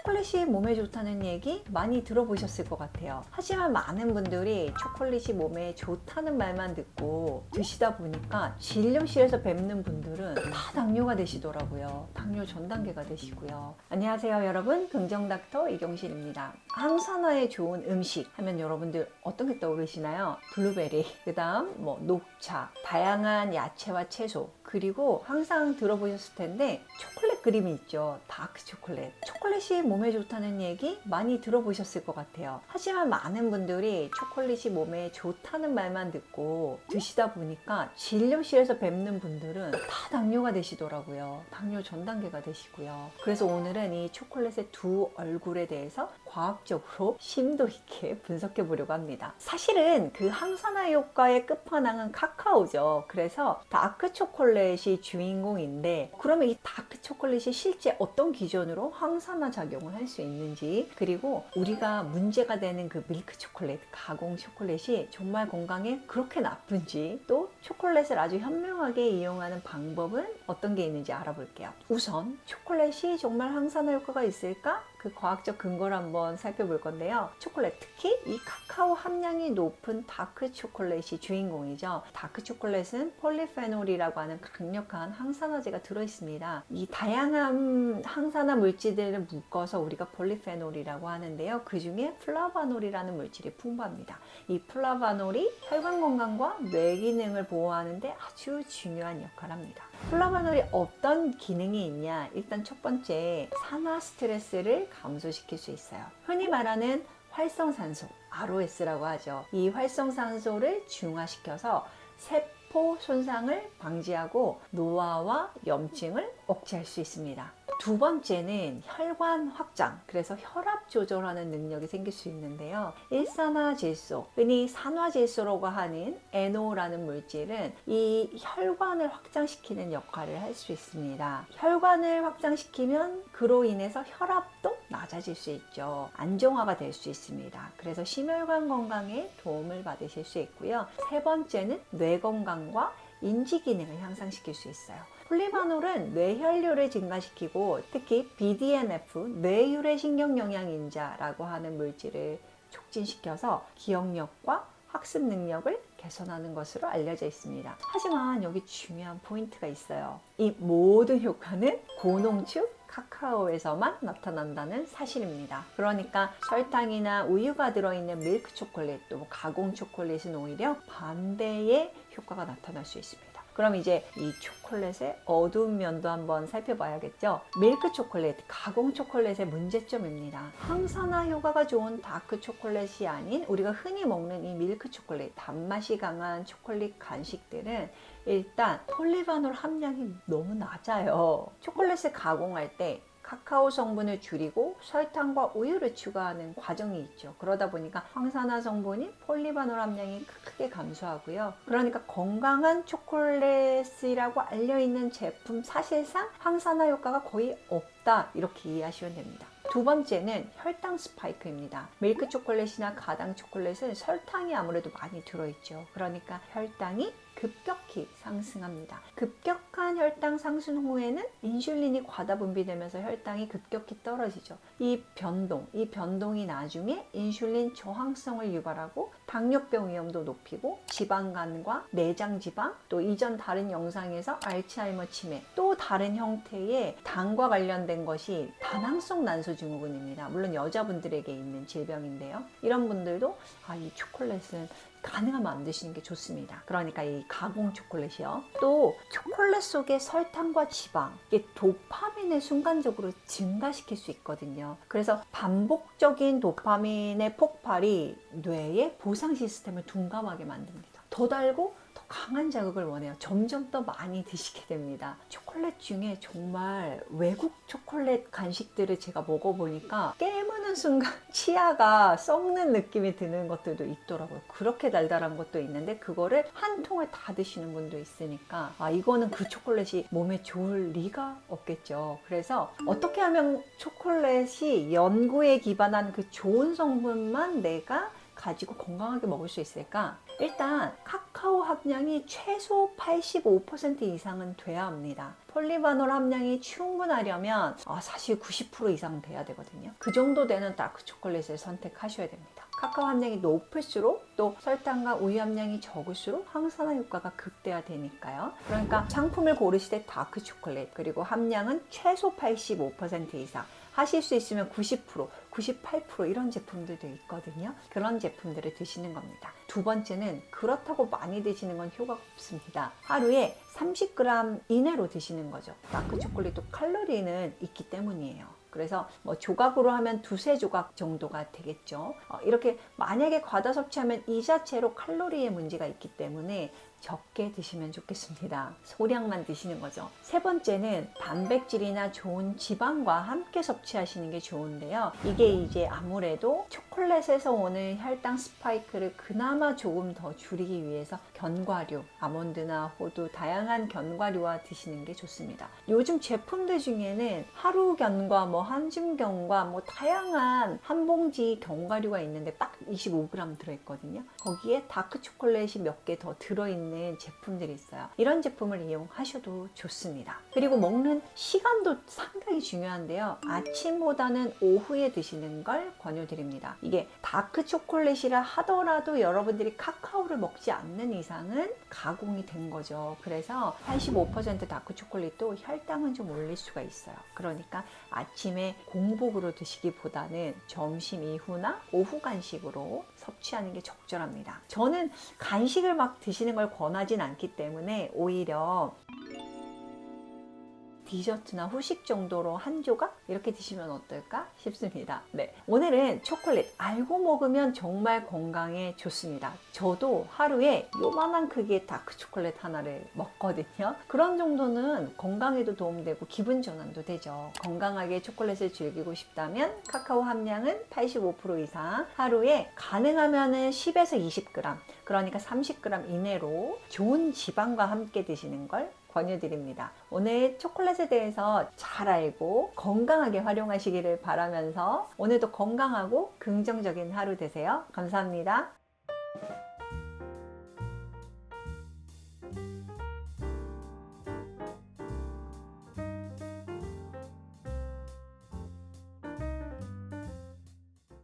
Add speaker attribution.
Speaker 1: 초콜릿이 몸에 좋다는 얘기 많이 들어보셨을 것 같아요. 하지만 많은 분들이 초콜릿이 몸에 좋다는 말만 듣고 드시다 보니까 진료실에서 뵙는 분들은 다 당뇨가 되시더라고요. 당뇨 전 단계가 되시고요. 안녕하세요 여러분, 긍정닥터 이경실입니다. 항산화에 좋은 음식 하면 여러분들 어떤 게 떠오르시나요? 블루베리, 그 다음 녹차, 다양한 야채와 채소, 그리고 항상 들어보셨을 텐데 초콜릿 그림이 있죠. 다크 초콜릿. 초콜릿이 몸에 좋다는 얘기 많이 들어보셨을 것 같아요. 하지만 많은 분들이 초콜릿이 몸에 좋다는 말만 듣고 드시다 보니까 진료실에서 뵙는 분들은 다 당뇨가 되시더라고요. 당뇨 전 단계가 되시고요. 그래서 오늘은 이 초콜릿의 두 얼굴에 대해서 과학적으로 심도 있게 분석해 보려고 합니다. 사실은 그 항산화 효과의 끝판왕은 카카오죠. 그래서 다크 초콜릿이 주인공인데, 그러면 이 다크 초콜릿이 실제 어떤 기전으로 항산화 작용을 할 수 있는지, 그리고 우리가 문제가 되는 그 밀크 초콜릿, 가공 초콜릿이 정말 건강에 그렇게 나쁜지, 또 초콜릿을 아주 현명하게 이용하는 방법은 어떤 게 있는지 알아볼게요. 우선 초콜릿이 정말 항산화 효과가 있을까? 그 과학적 근거를 한번 살펴볼 건데요. 초콜릿, 특히 이 카카오 함량이 높은 다크 초콜릿이 주인공이죠. 다크 초콜릿은 폴리페놀이라고 하는 강력한 항산화제가 들어있습니다. 이 다양한 항산화 물질들을 묶어서 우리가 폴리페놀이라고 하는데요. 그 중에 플라바놀이라는 물질이 풍부합니다. 이 플라바놀이 혈관 건강과 뇌 기능을 보호하는데 아주 중요한 역할을 합니다. 플라바놀이 어떤 기능이 있냐? 일단 첫 번째, 산화 스트레스를 감소시킬 수 있어요. 흔히 말하는 활성산소, ROS라고 하죠. 이 활성산소를 중화시켜서 세포 손상을 방지하고 노화와 염증을 억제할 수 있습니다. 두 번째는 혈관 확장, 그래서 혈압 조절하는 능력이 생길 수 있는데요. 일산화질소, 흔히 산화질소라고 하는 NO라는 물질은 이 혈관을 확장시키는 역할을 할 수 있습니다. 혈관을 확장시키면 그로 인해서 혈압도 낮아질 수 있죠. 안정화가 될 수 있습니다. 그래서 심혈관 건강에 도움을 받으실 수 있고요. 세 번째는 뇌 건강과 인지 기능을 향상시킬 수 있어요. 폴리바놀은 뇌혈류를 증가시키고 특히 BDNF, 뇌유래 신경영양인자라고 하는 물질을 촉진시켜서 기억력과 학습 능력을 개선하는 것으로 알려져 있습니다. 하지만 여기 중요한 포인트가 있어요. 이 모든 효과는 고농축 카카오에서만 나타난다는 사실입니다. 그러니까 설탕이나 우유가 들어있는 밀크 초콜릿, 또 가공 초콜릿은 오히려 반대의 효과가 나타날 수 있습니다. 그럼 이제 이 초콜릿의 어두운 면도 한번 살펴봐야겠죠. 밀크 초콜릿, 가공 초콜릿의 문제점입니다. 항산화 효과가 좋은 다크 초콜릿이 아닌 우리가 흔히 먹는 이 밀크 초콜릿, 단맛이 강한 초콜릿 간식들은 일단 폴리바놀 함량이 너무 낮아요. 초콜릿을 가공할 때 카카오 성분을 줄이고 설탕과 우유를 추가하는 과정이 있죠. 그러다 보니까 항산화 성분인 폴리바놀 함량이 크게 감소하고요. 그러니까 건강한 초콜릿이라고 알려있는 제품 사실상 항산화 효과가 거의 없다, 이렇게 이해하시면 됩니다. 두 번째는 혈당 스파이크입니다. 밀크 초콜릿이나 가당 초콜릿은 설탕이 아무래도 많이 들어있죠. 그러니까 혈당이 급격히 상승합니다. 급격한 혈당 상승 후에는 인슐린이 과다 분비되면서 혈당이 급격히 떨어지죠. 이 변동이 나중에 인슐린 저항성을 유발하고 당뇨병 위험도 높이고 지방간과 내장지방, 또 이전 다른 영상에서 알츠하이머 치매, 또 다른 형태의 당과 관련된 것이 다낭성 난소 증후군입니다. 물론 여자분들에게 있는 질병인데요. 이런 분들도 이 초콜릿은 가능하면 안 드시는 게 좋습니다. 그러니까 이 가공 초콜릿이요. 또 초콜릿 속의 설탕과 지방, 이게 도파민을 순간적으로 증가시킬 수 있거든요. 그래서 반복적인 도파민의 폭발이 뇌의 보상 시스템을 둔감하게 만듭니다. 더 달고 더 강한 자극을 원해요. 점점 더 많이 드시게 됩니다. 초콜릿 중에 정말 외국 초콜릿 간식들을 제가 먹어보니까 깨무는 순간 치아가 썩는 느낌이 드는 것들도 있더라고요. 그렇게 달달한 것도 있는데 그거를 한 통을 다 드시는 분도 있으니까 이거는 그 초콜릿이 몸에 좋을 리가 없겠죠. 그래서 어떻게 하면 초콜릿이 연구에 기반한 그 좋은 성분만 내가 가지고 건강하게 먹을 수 있을까? 일단 카카오 함량이 최소 85% 이상은 돼야 합니다. 폴리바놀 함량이 충분하려면 사실 90% 이상 돼야 되거든요. 그 정도 되는 다크 초콜릿을 선택하셔야 됩니다. 카카오 함량이 높을수록 또 설탕과 우유 함량이 적을수록 항산화 효과가 극대화되니까요. 그러니까 상품을 고르실 때 다크 초콜릿 그리고 함량은 최소 85% 이상 하실 수 있으면 90%, 98% 이런 제품들도 있거든요. 그런 제품들을 드시는 겁니다. 두 번째는 그렇다고 많이 드시는 건 효과가 없습니다. 하루에 30g 이내로 드시는 거죠. 다크 초콜릿도 칼로리는 있기 때문이에요. 그래서 뭐 조각으로 하면 두세 조각 정도가 되겠죠. 이렇게 만약에 과다 섭취하면 이 자체로 칼로리에 문제가 있기 때문에 적게 드시면 좋겠습니다. 소량만 드시는 거죠. 세 번째는 단백질이나 좋은 지방과 함께 섭취하시는 게 좋은데요. 이게 이제 아무래도 초콜릿에서 오는 혈당 스파이크를 그나마 조금 더 줄이기 위해서 견과류, 아몬드나 호두, 다양한 견과류와 드시는 게 좋습니다. 요즘 제품들 중에는 하루 견과, 한줌 견과, 다양한 한 봉지 견과류가 있는데 딱 25g 들어있거든요. 거기에 다크 초콜릿이 몇 개 더 들어있는 제품들이 있어요. 이런 제품을 이용하셔도 좋습니다. 그리고 먹는 시간도 상당히 중요한데요. 아침보다는 오후에 드시는 걸 권유드립니다. 이게 다크 초콜릿이라 하더라도 여러분들이 카카오를 먹지 않는 이상은 가공이 된 거죠. 그래서 85% 다크 초콜릿도 혈당은 좀 올릴 수가 있어요. 그러니까 아침에 공복으로 드시기보다는 점심 이후나 오후 간식으로 섭취하는 게 적절합니다. 저는 간식을 막 드시는 걸 권하진 않기 때문에 오히려 디저트나 후식 정도로 한 조각 이렇게 드시면 어떨까 싶습니다. 네, 오늘은 초콜릿 알고 먹으면 정말 건강에 좋습니다. 저도 하루에 요만한 크기의 다크 초콜릿 하나를 먹거든요. 그런 정도는 건강에도 도움되고 기분 전환도 되죠. 건강하게 초콜릿을 즐기고 싶다면 카카오 함량은 85% 이상, 하루에 가능하면은 10에서 20g, 그러니까 30g 이내로 좋은 지방과 함께 드시는 걸 권유드립니다. 오늘 초콜릿에 대해서 잘 알고 건강하게 활용하시기를 바라면서 오늘도 건강하고 긍정적인 하루 되세요. 감사합니다.